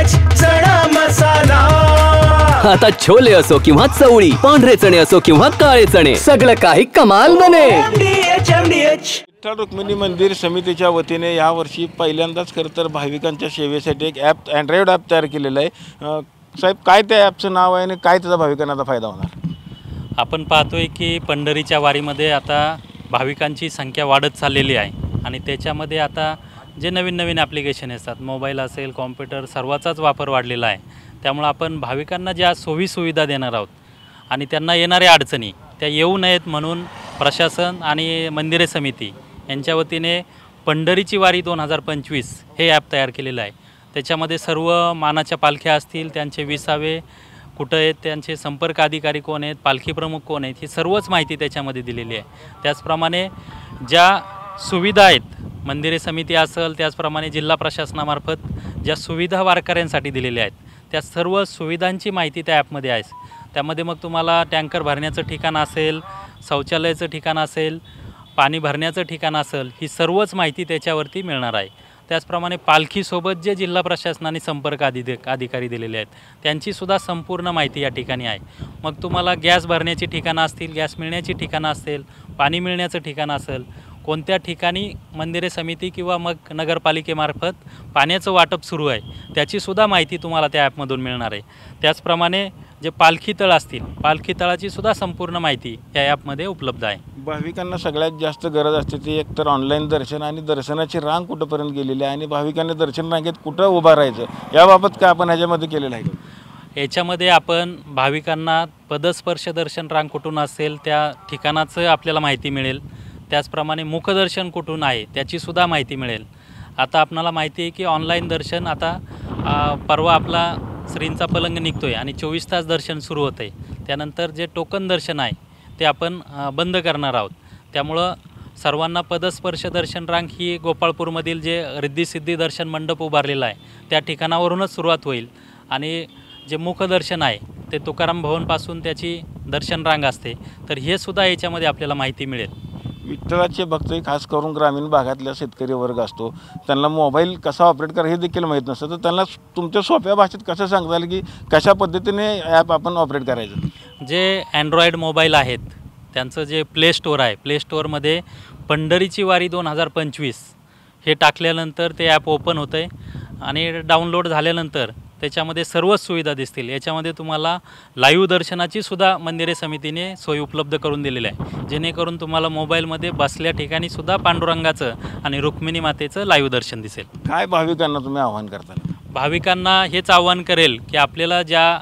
MDH चणा मसाला। आता छोले असो किंवा चवळी, पांढरे चणे असो किंवा काळे चणे, सगळं काही कमाल बने। MDH विठ्ठल रुक्मिणी मंदिर समितीच्या वतीने यावर्षी पहिल्यांदाच खरं तर भाविकांच्या सेवेसाठी एक ॲप, अँड्रॉइड ॲप तयार केलेलं आहे। साहेब, काय त्या ॲपचं नाव आहे आणि काय त्याचा भाविकांना फायदा होणार? आपण पाहतोय की पंढरीच्या वारीमध्ये आता भाविकांची संख्या वाढत चाललेली आहे आणि त्याच्यामध्ये आता जे नवीन नवीन ॲप्लिकेशन असतात, मोबाईल असेल, कॉम्प्युटर, सर्वाचाच वापर वाढलेला आहे। त्यामुळे आपण भाविकांना ज्या सोयीसुविधा देणार आहोत आणि त्यांना येणाऱ्या अडचणी त्या येऊ नयेत म्हणून प्रशासन आणि मंदिरे समिती यांच्या वतीने पंढरीची वारी 2025 हे ॲप तयार केलेलं आहे। त्याच्यामध्ये सर्व मानाच्या पालख्या असतील, त्यांचे विसावे कुठं आहेत, त्यांचे संपर्क अधिकारी कोण आहेत, पालखी प्रमुख कोण आहेत, ही सर्वच माहिती त्याच्यामध्ये दिलेली आहे। त्याचप्रमाणे ज्या सुविधा आहेत, मंदिरे समिती असेल, त्याचप्रमाणे जिल्हा प्रशासनामार्फत ज्या सुविधा वारकऱ्यांसाठी दिलेल्या आहेत, त्या सर्व सुविधांची माहिती त्या ॲपमध्ये आहे। त्यामध्ये मग तुम्हाला टँकर भरण्याचं ठिकाण असेल, शौचालयाचं ठिकाण असेल, पाणी भरण्याचं ठिकाण असेल, ही सर्वच माहिती त्याच्यावरती मिळणार आहे। त्याचप्रमाणे पालखीसोबत जे जिल्हा प्रशासनाने संपर्क अधिकारी दिलेले आहेत, त्यांचीसुद्धा संपूर्ण माहिती या ठिकाणी आहे। मग तुम्हाला गॅस भरण्याची ठिकाणं असतील, गॅस मिळण्याची ठिकाणं असेल, पाणी मिळण्याचं ठिकाण असेल, कोणत्या ठिकाणी मंदिरे समिती किंवा मग नगरपालिकेमार्फत पाण्याचं वाटप सुरू आहे, त्याचीसुद्धा माहिती तुम्हाला त्या ॲपमधून मिळणार आहे। त्याचप्रमाणे जे पालखी तळ असतील, पालखी तळाचीसुद्धा संपूर्ण माहिती या ॲपमध्ये उपलब्ध आहे। भाविकांना सगळ्यात जास्त गरज असते ती एकतर ऑनलाईन दर्शन आणि दर्शनाची रांग कुठंपर्यंत गेलेली आहे आणि भाविकांनी दर्शन रांगेत कुठं उभं राहायचं, याबाबत काय आपण ह्याच्यामध्ये केलेलं आहे का? याच्यामध्ये आपण भाविकांना पदस्पर्श दर्शन रांग कुठून असेल त्या ठिकाणाचं आपल्याला माहिती मिळेल। त्याचप्रमाणे मुखदर्शन कुठून आहे त्याचीसुद्धा माहिती मिळेल। आता आपणाला माहिती आहे की ऑनलाईन दर्शन आता परवा आपला श्रींचा पलंग निघतो आहे आणि 24 तास दर्शन सुरू होतं आहे। त्यानंतर जे टोकन दर्शन आहे ते आपण बंद करणार आहोत। त्यामुळं सर्वांना पदस्पर्श दर्शन रांग ही गोपाळपूरमधील जे रिद्धी-सिद्धी दर्शन मंडप उभारलेला आहे त्या ठिकाणावरूनच सुरुवात होईल आणि जे मुखदर्शन आहे ते तुकाराम भवनपासून त्याची दर्शन रांग असते, तर हे सुद्धा याच्यामध्ये आपल्याला माहिती मिळेल। विठ्ठलाचे भक्त खास करून ग्रामीण भागातल्या शेतकरी वर्ग असतो, त्यांना मोबाईल कसा ऑपरेट करा हे देखील माहीत नसतं, तर त्यांना तुमच्या सोप्या भाषेत कसं सांगता येईल की कशा पद्धतीने ॲप आपण ऑपरेट करायचं? जे अँड्रॉईड मोबाईल आहेत त्यांचं जे प्ले स्टोअर आहे, प्ले स्टोअरमध्ये पंढरीची वारी 2025 हे टाकल्यानंतर ते ॲप ओपन होतं आहे आणि डाउनलोड झाल्यानंतर त्याच्यामध्ये सर्वच सुविधा दिसतील। याच्यामध्ये तुम्हाला लाईव्ह दर्शनाचीसुद्धा मंदिरे समितीने सोय उपलब्ध करून दिलेली आहे, जेणेकरून तुम्हाला मोबाईलमध्ये बसल्या ठिकाणीसुद्धा पांडुरंगाचं आणि रुक्मिणी मातेचं लाईव्ह दर्शन दिसेल। काय भाविकांना तुम्ही आव्हान करता? भाविकांना हेच आव्हान करेल की आपल्याला ज्या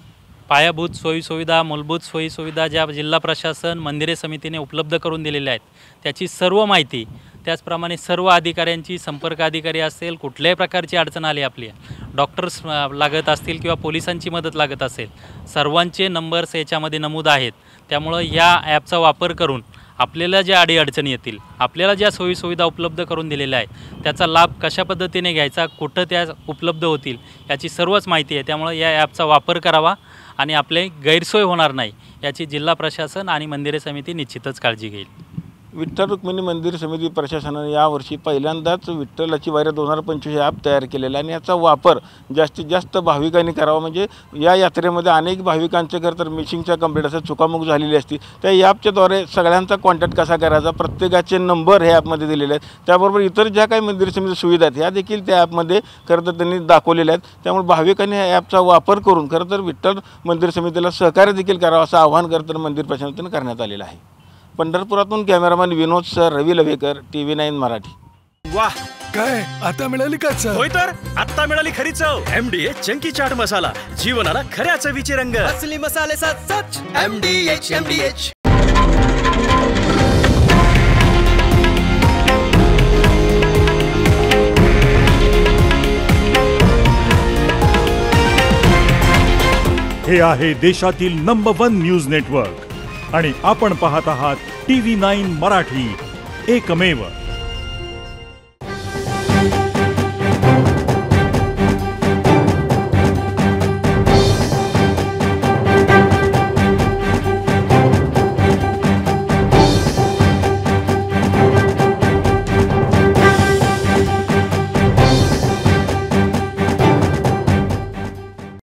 पायाभूत सोयीसुविधा, मूलभूत सोयीसुविधा ज्या जिल्हा प्रशासन, मंदिरे समितीने उपलब्ध करून दिलेल्या आहेत त्याची सर्व माहिती, त्याचप्रमाणे सर्व अधिकाऱ्यांची, संपर्क अधिकारी असेल, कुठल्याही प्रकारची अडचण आली, आपली डॉक्टर्स लागत असतील किंवा पोलिसांची मदत लागत असेल, सर्वांचे नंबर्स याच्यामध्ये नमूद आहेत। त्यामुळं या ॲपचा वापर करून आपल्याला ज्या अडीअडचणी येतील, आपल्याला ज्या सोयीसुविधा उपलब्ध करून दिलेल्या आहेत त्याचा लाभ कशा पद्धतीने घ्यायचा, कुठं त्या उपलब्ध होतील याची सर्वच माहिती आहे। त्यामुळं या ॲपचा वापर करावा आणि आपले गैरसोय होणार नाही याची जिल्हा प्रशासन आणि मंदिरे समिती निश्चितच काळजी घेईल। विठ्ठल रुक्मिणी मंदिर समिती प्रशासनाने यावर्षी पहिल्यांदाच विठ्ठलाची वारी 2025 ॲप तयार केलेला आणि याचा वापर जास्तीत जास्त भाविकांनी करावा। म्हणजे या यात्रेमध्ये अनेक भाविकांचे खरं तर मिसिंगच्या कंप्लेंट असं चुकामुक झालेली असती, त्या ॲपच्याद्वारे सगळ्यांचा कॉन्टॅक्ट कसा करायचा, प्रत्येकाचे नंबर हे ॲपमध्ये दिलेले आहेत। त्याबरोबर इतर ज्या काही मंदिर समिती सुविधा आहेत ह्या देखील त्या ॲपमध्ये खरं तर त्यांनी दाखवलेल्या आहेत। त्यामुळे भाविकांनी या ॲपचा वापर करून खरं तर विठ्ठल मंदिर समितीला सहकार्य देखील करावं असं आवाहन खरं तर मंदिर प्रशासनाने करण्यात आलेलं आहे। पंढरपुरातून कॅमेरामॅन विनोद सर, रवी लवेकर, TV9 मराठी। वाह, काय आता मिळाली का चव? होय तर आता मिळाली खरी चव। MDH चंकी चाट मसाला, जीवनाला खऱ्या चवीचे रंग। असली मसाले सच MDH। हे आहे देशातील नंबर 1 न्यूज नेटवर्क आणि आपण पाहत आहात TV9 मराठी, एकमेव।